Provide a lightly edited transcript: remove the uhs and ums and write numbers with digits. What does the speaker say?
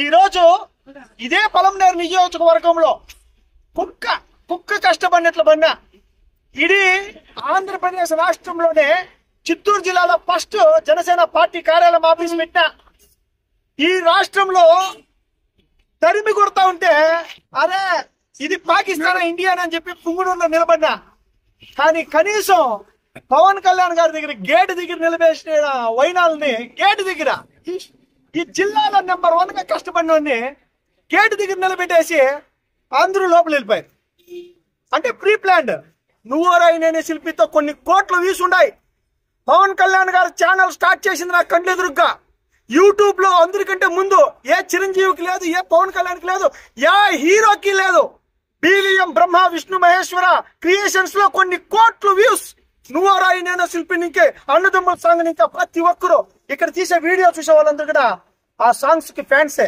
ఈ రోజు ఇదే పొలంనేరు నియోజకవర్గంలో కుక్క కష్టపడినట్లు పడినా ఇది ఆంధ్రప్రదేశ్ రాష్ట్రంలోనే చిత్తూరు జిల్లాలో ఫస్ట్ జనసేన పార్టీ కార్యాలయం ఆఫీస్ పెట్టినా ఈ రాష్ట్రంలో తరిమి కొడతా ఉంటే అరే ఇది పాకిస్తాన్ ఇండియా అని చెప్పి పుంగునూరులో నిలబడినా కానీ కనీసం పవన్ కళ్యాణ్ గారి దగ్గర గేటు దగ్గర నిలబేసిన వైనాలని గేటు దగ్గర ఈ జిల్లాలో నెంబర్ 1 గా కష్టపడిన గేటు దగ్గర నిలబెట్టేసి అందరూ లోపల వెళ్ళిపోయారు. అంటే ప్రీ ప్లాన్డ్ నువ్వోరాయినే శిల్పితో కొన్ని కోట్లు వీసుండాయి. పవన్ కళ్యాణ్ గారు ఛానల్ స్టార్ట్ చేసింది నా కండ్లెదురుగ్గా. యూట్యూబ్ లో అందరికంటే ముందు ఏ చిరంజీవికి లేదు, ఏ పవన్ కళ్యాణ్కి లేదు, ఏ హీరోకి లేదు. బీవీఎం బ్రహ్మ విష్ణు మహేశ్వర క్రియేషన్స్ లో కొన్ని కోట్లు వ్యూస్. నువ్వోరాయి నేను శిల్పి నింకే అన్నదమ్ముల సాంగ్ ఇంకా ప్రతి ఒక్కరు ఇక్కడ తీసే వీడియో చూసే వాళ్ళందరూ కూడా ఆ సాంగ్స్ కి ఫ్యాన్సే.